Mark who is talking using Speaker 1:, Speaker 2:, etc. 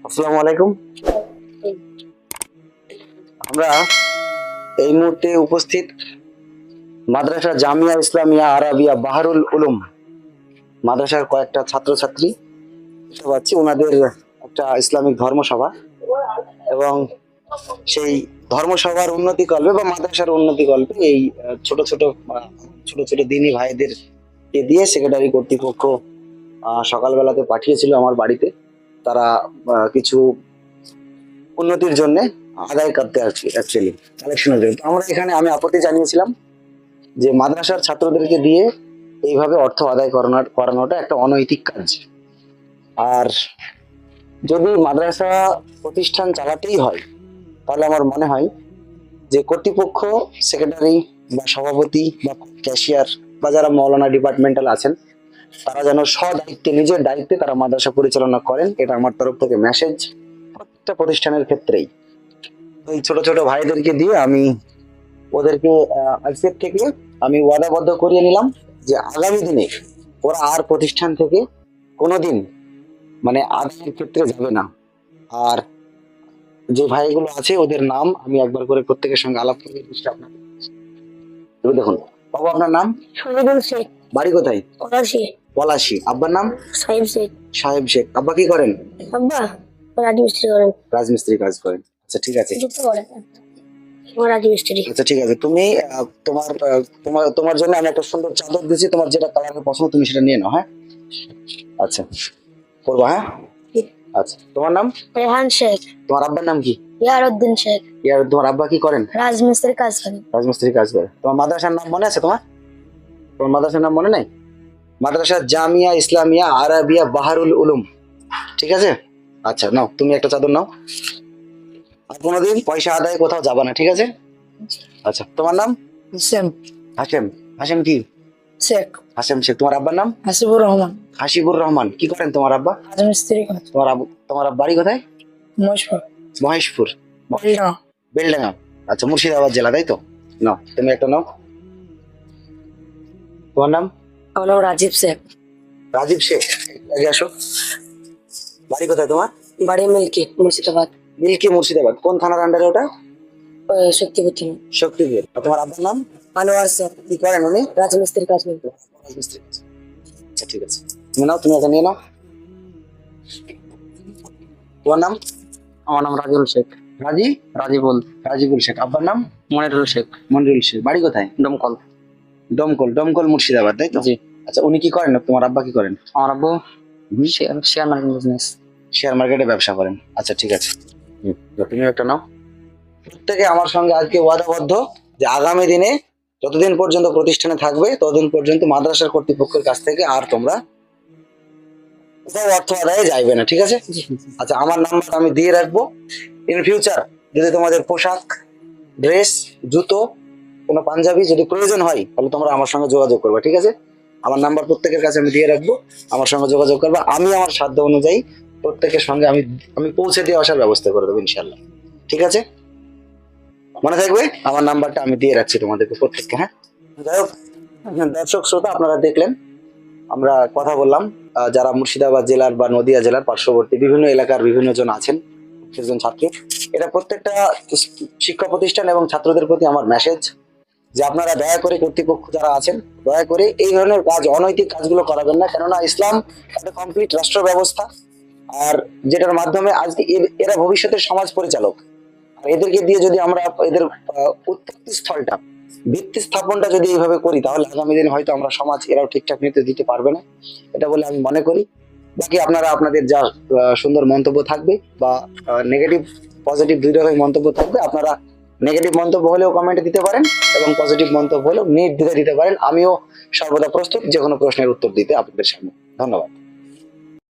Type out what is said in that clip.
Speaker 1: আসসালামু আলাইকুম। আমরা এই মুহূর্তে উপস্থিত মাদ্রাসা জামিয়া ইসলামিয়া আরাবিয়া বাহারুল উলুম মাদ্রাসার কয়েকটা ছাত্রছাত্রী দেখতে পাচ্ছি। ওনাদের একটা ইসলামিক ধর্মসভা এবং সেই ধর্মসভার উন্নতি কল্পে বা মাদ্রাসার উন্নতি কল্পে এই ছোট ছোট ছোট ছোট দিনী ভাইদেরকে দিয়ে সেক্রেটারি কর্তৃপক্ষ সকালবেলাতে পাঠিয়েছিল আমার বাড়িতে। তারা কিছু উন্নতির জন্য আদায় করতে আসছি, অ্যাকচুয়ালি কালেকশনের জন্য। আমরা এখানে আমি আপত্তি জানিয়েছিলাম যে মাদ্রাসার ছাত্রদেরকে দিয়ে এইভাবে অর্থ আদায় করানোটা একটা অনৈতিক কাজ। আর যদি মাদ্রাসা প্রতিষ্ঠান চালাতেই হয় তাহলে আমার মনে হয় যে কর্তৃপক্ষ, সেক্রেটারি বা সভাপতি বা ক্যাশিয়ার বা যারা মৌলানা ডিপার্টমেন্টাল আছেন তারা যেন স্বদায়িত্বে, নিজের দায়িত্বে তারা মাদ্রাসা পরিচালনা করেন। এটা আমার তরফ থেকে মেসেজ প্রত্যেকটা প্রতিষ্ঠানের ক্ষেত্রেই। এই ছোট ছোট ভাইদেরকে দিয়ে আমি ওদেরকে আজকের থেকে আমি ওয়াদাবদ্ধ করিয়ে নিলাম যে আগামী দিনে ওরা আর প্রতিষ্ঠান থেকে কোনোদিন মানে আদায়ের ক্ষেত্রে যাবে না। আর যে ভাইগুলো আছে ওদের নাম আমি একবার করে প্রত্যেকের সঙ্গে আলাপ করে দিচ্ছি আপনাকে। দেখুন বাবু, আপনার নাম?
Speaker 2: শহীদুল শেখ।
Speaker 1: বাড়ি কোথায়?
Speaker 2: পলাশী।
Speaker 1: পলাশী। আব্বার নাম?
Speaker 2: সাহেব শেখ।
Speaker 1: সাহেব শেখ। আব্বা কি করেন?
Speaker 2: আব্বা রাজমিস্ত্রি করেন।
Speaker 1: রাজমিস্ত্রি কাজ করেন। আচ্ছা ঠিক আছে।
Speaker 2: যুক্ত করেন রাজমিস্ত্রি।
Speaker 1: আচ্ছা ঠিক আছে। তুমি তোমার তোমার তোমার জন্য আমি একটা সুন্দর চাদর দিয়েছি, তোমার যেটা কালারের পছন্দ তুমি সেটা নিয়ে নাও। হ্যাঁ আচ্ছা, করবা। হ্যাঁ আচ্ছা। তোমার নাম?
Speaker 2: রেহান শেখ।
Speaker 1: তোমার আব্বার নাম কি?
Speaker 2: ইয়ারউদ্দিন শেখ।
Speaker 1: তোমার আব্বা কি করেন?
Speaker 2: রাজমিস্ত্রি কাজ করেন।
Speaker 1: রাজমিস্ত্রি কাজ করে। তোমার মাদ্রাসার নাম মনে আছে? তোমার মাদ্রাসার নাম মনে নাই? মাদ্রাসা জামিয়া ইসলামিয়া আরাবিয়া বাহারুল উলুম, ঠিক আছে? আচ্ছা নাও, তুমি একটা চাদর নাও। আর কোনোদিন পয়সা আদায় কোথাও যাবা না, ঠিক আছে? আচ্ছা। তোমার নাম?
Speaker 2: হাসেম।
Speaker 1: হাসেম। হাসেম কি?
Speaker 2: শেখ।
Speaker 1: হাসেম শেখ। তোমার আব্বার নাম?
Speaker 2: হাসিবুর রহমান।
Speaker 1: হাসিবুর রহমান। কি করেন তোমার আব্বা?
Speaker 2: রাজমিস্ত্রি কাজ।
Speaker 1: তোমার বাড়ি কোথায়?
Speaker 2: মহেশপুর।
Speaker 1: মহেশপুর।
Speaker 2: বেলডাঙ্গা।
Speaker 1: বেলডাঙ্গা। আচ্ছা, মুর্শিদাবাদ জেলা, তাই তো? নাও, তুমি একটা নাও। তোমার নাম?
Speaker 2: আমার নাম রাজীব শেখ।
Speaker 1: রাজীব শেখ। আগে আসো। বাড়ি কোথায় তোমার?
Speaker 2: বাড়ি মিল্কি, মুর্শিদাবাদ।
Speaker 1: মিল্কি, মুর্শিদাবাদ। কোন থানার আন্ডারে ওটা?
Speaker 2: শক্তিপুর থানা।
Speaker 1: শক্তিপুর। আর তোমার আব্বার নাম?
Speaker 2: আনোয়ার শেখ।
Speaker 1: কি করেন উনি?
Speaker 2: রাজমিস্ত্রি কাজ করেন।
Speaker 1: রাজমিস্ত্রি কাজ। আচ্ছা ঠিক আছে, তুমি নাও, তুমি এটা নিয়ে নাও। তোমার নাম?
Speaker 2: আমার নাম রাজুল শেখ। রাজিবুল।
Speaker 1: রাজিবুল শেখ। আব্বার নাম?
Speaker 2: মনিরুল শেখ।
Speaker 1: মনিরুল শেখ। বাড়ি কোথায়?
Speaker 2: দমকল।
Speaker 1: দমকল মুর্শিদাবাদ, তাই তো?
Speaker 2: জি।
Speaker 1: আচ্ছা, উনি কি করেন? তোমার আব্বা কি করেন?
Speaker 2: আমার আব্বু শেয়ার মার্কেট বিজনেস।
Speaker 1: শেয়ার মার্কেটে ব্যবসা করেন। আচ্ছা ঠিক আছে, তুমি একটা নাও। প্রত্যেকে আমার সঙ্গে আজকে ওয়াদাবদ্ধ যে আগামী দিনে যতদিন পর্যন্ত প্রতিষ্ঠানে থাকবে ততদিন পর্যন্ত মাদ্রাসার কর্তৃপক্ষের কাছ থেকে আর তোমরা কোথাও অর্থ আদায়ে যাইবে না, ঠিক আছে? আচ্ছা, আমার নাম্বার আমি দিয়ে রাখবো। ইন ফিউচার যদি তোমাদের পোশাক, ড্রেস, জুতো, কোনো পাঞ্জাবি যদি প্রয়োজন হয় তাহলে তোমরা আমার সঙ্গে যোগাযোগ করবে, ঠিক আছে? আমার নাম্বার প্রত্যেকের কাছে আমি দিয়ে রাখবো, আমার সঙ্গে যোগাযোগ করবে। আমি আমার সাধ্য অনুযায়ী প্রত্যেকের সঙ্গে আমি পৌঁছে দিয়ে আসার ব্যবস্থা করে দেবো ইনশাল্লাহ, ঠিক আছে? মনে থাকবে, আমার নাম্বারটা আমি দিয়ে রাখছি তোমাদেরকে প্রত্যেককে। হ্যাঁ, যাই হোক, দর্শক শ্রোতা, আপনারা দেখলেন আমরা কথা বললাম যারা মুর্শিদাবাদ জেলার বা নদিয়া জেলার পার্শ্ববর্তী বিভিন্ন এলাকার বিভিন্ন জন আছেন, সেজন ছাত্র। এটা প্রত্যেকটা শিক্ষা প্রতিষ্ঠান এবং ছাত্রদের প্রতি আমার মেসেজ যে আপনারা দয়া করে, কর্তৃপক্ষ যারা আছেন, দয়া করে এই ধরনের কাজ, অনৈতিক কাজগুলো করাবেন না। কেননা ইসলাম একটা কমপ্লিট রাষ্ট্র ব্যবস্থা, আর যেটার মাধ্যমে আজকে এরা ভবিষ্যতের সমাজ পরিচালক। আর এদেরকে দিয়ে যদি আমরা এদের উৎপত্তি স্থলটা, ভিত্তি স্থাপনটা যদি এইভাবে করি তাহলে আগামী দিনে হয়তো আমরা সমাজ এরাও ঠিকঠাক নেতৃত্ব দিতে পারবে না, এটা বলে আমি মনে করি। বাকি আপনারা আপনাদের যা সুন্দর মন্তব্য থাকবে বা নেগেটিভ পজিটিভ দুই রকম মন্তব্য থাকবে, আপনারা নেগেটিভ মন্তব্য হলেও কমেন্টে দিতে পারেন এবং পজিটিভ মন্তব্য হলেও নির্দ্বিধায় দিতে পারেন। আমিও সর্বদা প্রস্তুত যে কোনো প্রশ্নের উত্তর দিতে আপনাদের সামনে। ধন্যবাদ।